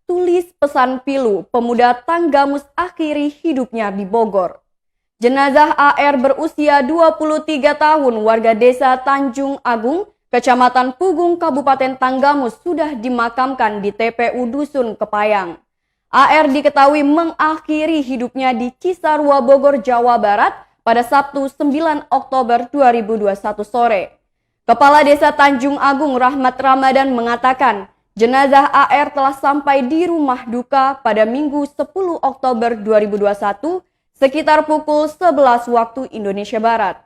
tulis pesan pilu, pemuda Tanggamus akhiri hidupnya di Bogor. Jenazah AR berusia 23 tahun warga desa Tanjung Agung, Kecamatan Pugung, Kabupaten Tanggamus sudah dimakamkan di TPU Dusun Kepayang. AR diketahui mengakhiri hidupnya di Cisarua, Bogor, Jawa Barat pada Sabtu 9 Oktober 2021 sore. Kepala Desa Tanjung Agung Rahmat Ramadan mengatakan, jenazah AR telah sampai di rumah duka pada Minggu 10 Oktober 2021 sekitar pukul 11 waktu Indonesia Barat.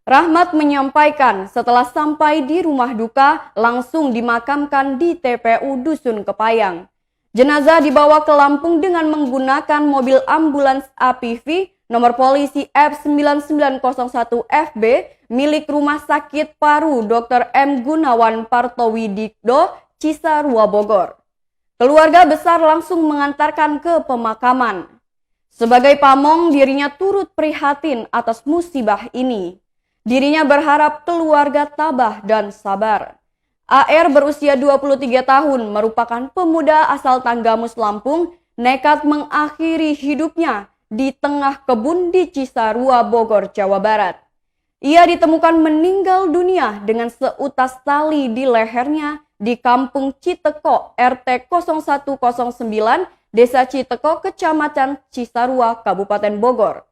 Rahmat menyampaikan setelah sampai di rumah duka langsung dimakamkan di TPU Dusun Kepayang. Jenazah dibawa ke Lampung dengan menggunakan mobil ambulans APV nomor polisi F9901FB milik Rumah Sakit Paru Dr. M. Gunawan Partowidikdo, Cisarua, Bogor. Keluarga besar langsung mengantarkan ke pemakaman. Sebagai pamong, dirinya turut prihatin atas musibah ini. Dirinya berharap keluarga tabah dan sabar. AR berusia 23 tahun merupakan pemuda asal Tanggamus, Lampung, nekat mengakhiri hidupnya di tengah kebun di Cisarua, Bogor, Jawa Barat. Ia ditemukan meninggal dunia dengan seutas tali di lehernya di Kampung Citeko, RT 0109, Desa Citeko, Kecamatan Cisarua, Kabupaten Bogor.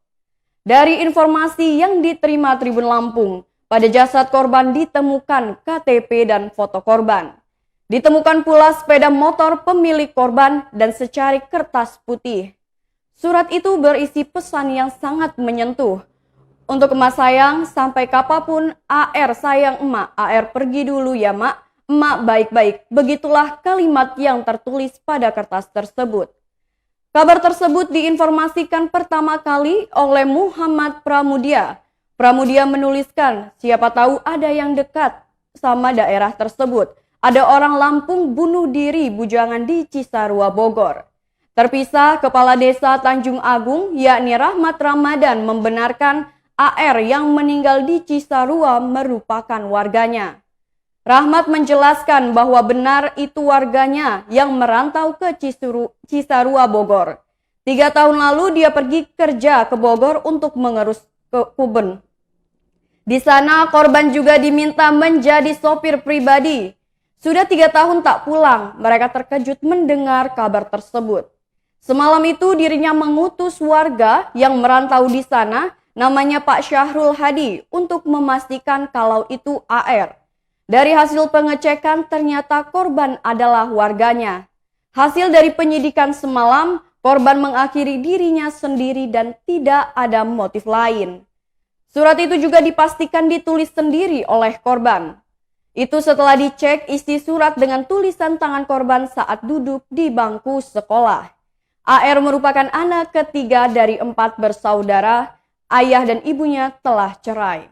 Dari informasi yang diterima Tribun Lampung, pada jasad korban ditemukan KTP dan foto korban. Ditemukan pula sepeda motor pemilik korban dan secari kertas putih. Surat itu berisi pesan yang sangat menyentuh. Untuk emak sayang, sampai kapanpun AR sayang emak, AR pergi dulu ya mak, emak baik-baik. Begitulah kalimat yang tertulis pada kertas tersebut. Kabar tersebut diinformasikan pertama kali oleh Muhammad Pramudia. Pramudia menuliskan, siapa tahu ada yang dekat sama daerah tersebut. Ada orang Lampung bunuh diri bujangan di Cisarua, Bogor. Terpisah, Kepala Desa Tanjung Agung, yakni Rahmat Ramadan, membenarkan AR yang meninggal di Cisarua merupakan warganya. Rahmat menjelaskan bahwa benar itu warganya yang merantau ke Cisarua, Bogor. 3 tahun lalu dia pergi kerja ke Bogor untuk mengurus kebun. Di sana korban juga diminta menjadi sopir pribadi. Sudah 3 tahun tak pulang, mereka terkejut mendengar kabar tersebut. Semalam itu dirinya mengutus warga yang merantau di sana, namanya Pak Syahrul Hadi, untuk memastikan kalau itu AR. Dari hasil pengecekan ternyata korban adalah warganya. Hasil dari penyidikan semalam, korban mengakhiri dirinya sendiri dan tidak ada motif lain. Surat itu juga dipastikan ditulis sendiri oleh korban. Itu setelah dicek isi surat dengan tulisan tangan korban saat duduk di bangku sekolah. AR merupakan anak ketiga dari 4 bersaudara, ayah dan ibunya telah cerai.